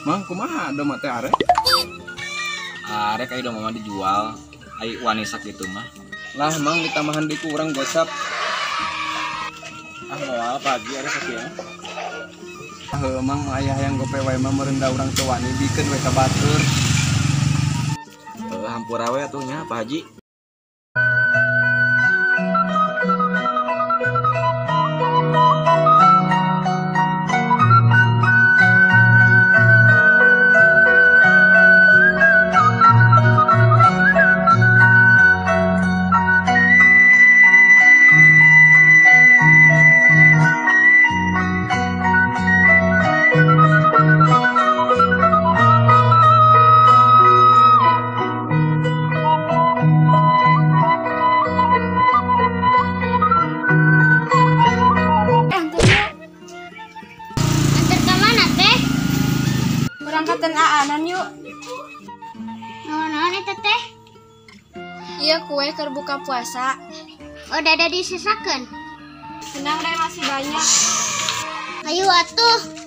Mang, kumaha ada mate arek? Arek ayo dong mama dijual. Ayo wanisak gitu mah. Lah, mang ditambahan di kurang gosap. Ah mau apa lagi ada sekian? Mang ayah yang gope wae mah merendah urang teu wani bikeun we ka batur. Hampura we atuh nya Pak Haji. Berangkatan aanan yuk. Naon eta teh? Iya kue keur buka puasa. Oh, dada disisakeun. Senang deh masih banyak. Ayo atuh.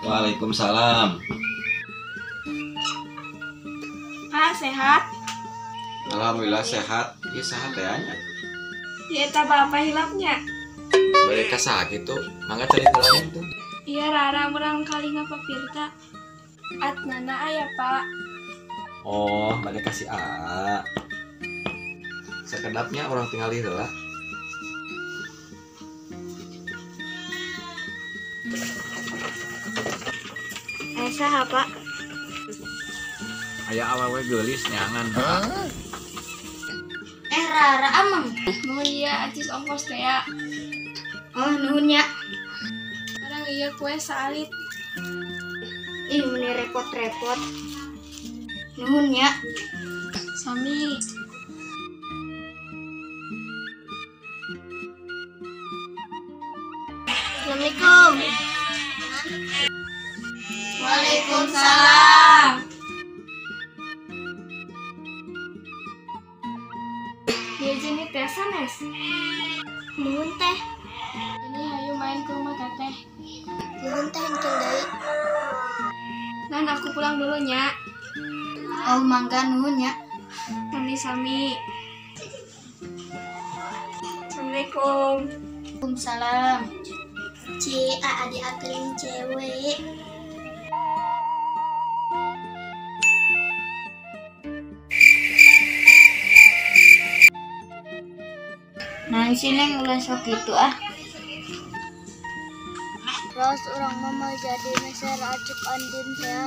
Waalaikumsalam. Sehat? Alhamdulillah sehat. Ieu saha teh nya? Iya eta bapak hilapnya. Bade ka sakit tuh. Mangga cari lain tuh. Iya Rara murang kali ngapapirta. Atnana aya Pak. Oh, bade kasih A. Sekedapnya orang tinggal heula. Saha Pak? Aya awewe geulis nyangan. Rara amang. Nuhun iya acis ongkos teh ya. Oh, nuhun nya. Orang iya kue saalit. Ih, meni repot-repot. Nuhun nya. Sami. Assalamualaikum. Waalaikumsalam. Dia jenis teh sanes. Nuhun teh. Ini hayu main ke rumah teteh. Nuhun teh engkeul deui. Nan aku pulang dulu nya. Oh, mangga nuhun nya. Sami-sami. Assalamualaikum. Waalaikumsalam. Adi akeling cewek. Nanti neng ulah sok gitu ah. Terus orang mama jadi meser acuk andin ya.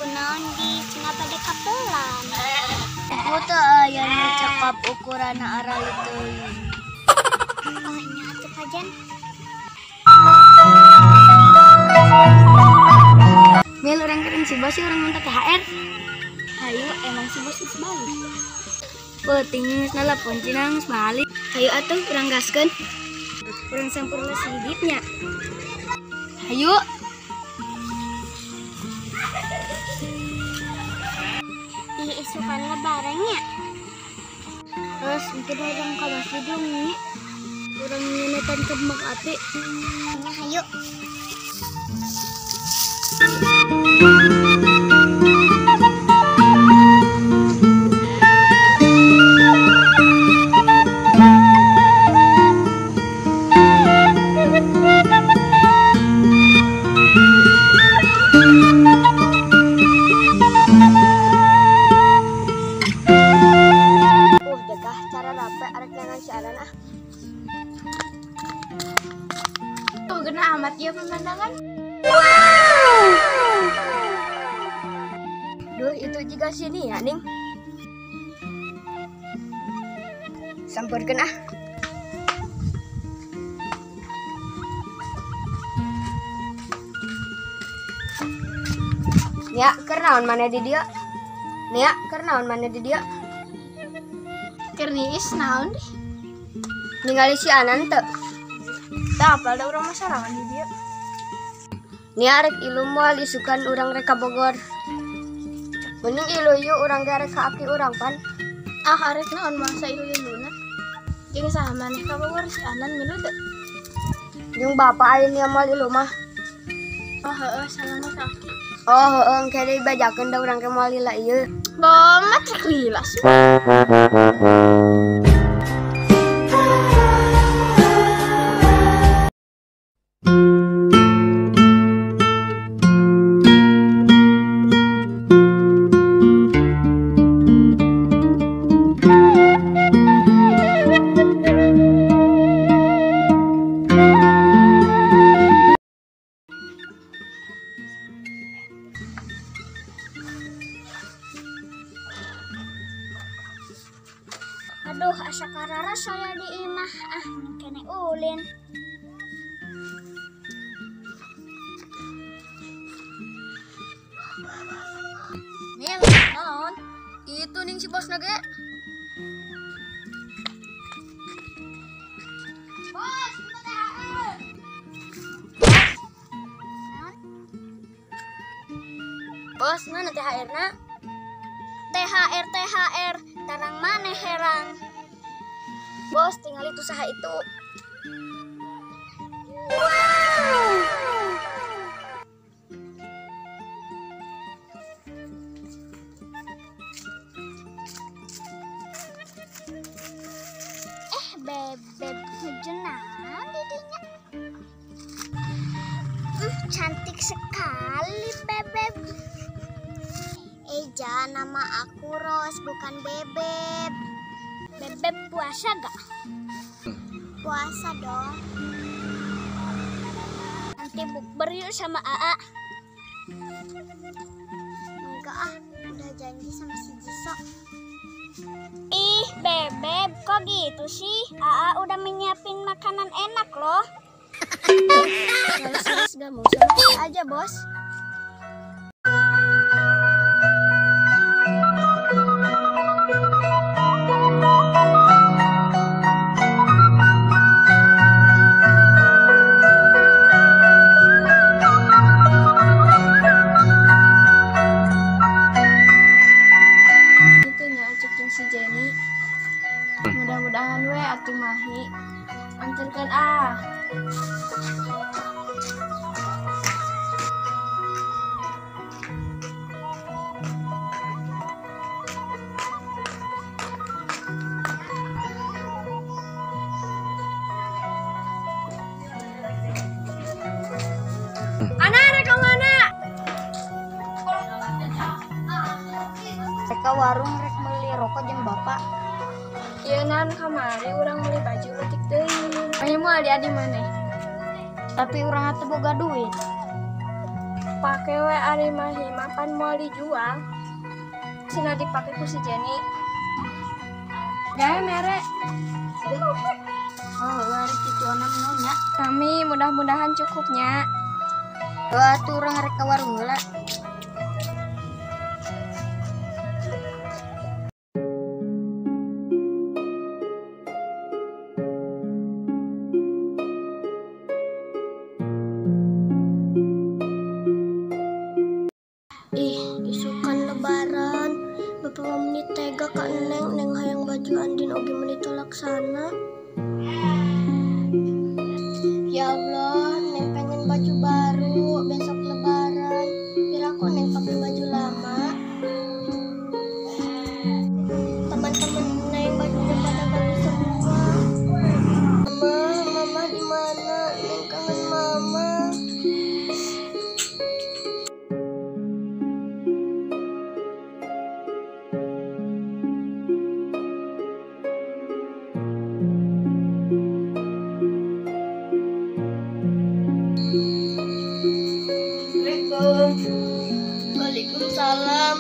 Kunaon di cenah pada kapelan. Aku tuh aya nu cakap ukuran arah itu. Oh nya atuh kajen. Mil orang keren si bos sih orang minta THR. Hayu emang si bos geus balik. Penting nelpon cinang balik. Hayu atuh urang gaskeun. Urang sampurna si hidipnya. Hayu. Ih isukan lebarannya. Terus mungkin orang ka masjid nih. Urang nyenetan kembang api. Nya hayu. sarape arek jangan si Anan ah. Tuh gena amat ya pemandangan. Duh, itu juga sini ya, Ning. Sampurkeun ah. Ya, kernaon mana di dia? Nia, kernaon mana di dia? Kerniis naon deh. Ningali si Anan teu. Tah apal da urang masarawan di dia. Nia rek ilu moal isukan urang rek ka Bogor. Mending ilu yuk urang ge rek ka aki urang pan. Ah arek naon masa ilu-iluna. Jeung saha maneh ka Bogor si Anan milu teu. Jeung bapak aya nia moal ilu mah. Oh heueuh salama ka. Oh, heeh engke deui bajakeun da urang ge moal lila ieu. Bomat rek lilas. Aduh, asa karara saya di imah. Ah, kene ulin. Mil, naon? Itu ning si bosna ge. Bos, itu THR. Bos, mana THR-na? THR, tarang maneh herang. Bos, tinggal itu saha itu. Bebeb hujanan didinya. Cantik sekali Bebeb. Eja, nama aku Ros, bukan Bebeb. Bebeb puasa gak? Puasa dong. Nanti bukber yuk sama AA. Enggak ah, udah janji sama si Jisok. Ih, Bebeb, kok gitu sih? AA udah menyiapin makanan enak loh. Males gak mau sama Aja, Bos. si Jenny. Mudah-mudahan we atuh Mahi. Anturkeun ah. Anak reka mana? Reka warung rek meuli rokok jeung bapak. Ieu nan kamari urang meuli baju leutik teuing. Aya moal di maneh. Tapi urang atuh boga duit. Pake we ari Mahi makan moal dijual. Cenah dipake ku si Jenny. Gawe mere. Oh, rek kitu anak nya. Kami mudah-mudahan cukupnya. Atuh urang rek ka warung heula. Isukan lebaran Bapak menit tega ka Neng hayang baju Andin oge menit laksana. Ya Allah, Neng pengen baju baru besok lebaran. Piraku Neng pakai baju lama. Teman-teman Neng bajunya pada bagus semua. Mama di mana? Neng kangen mama. Assalamualaikum. Waalaikumsalam.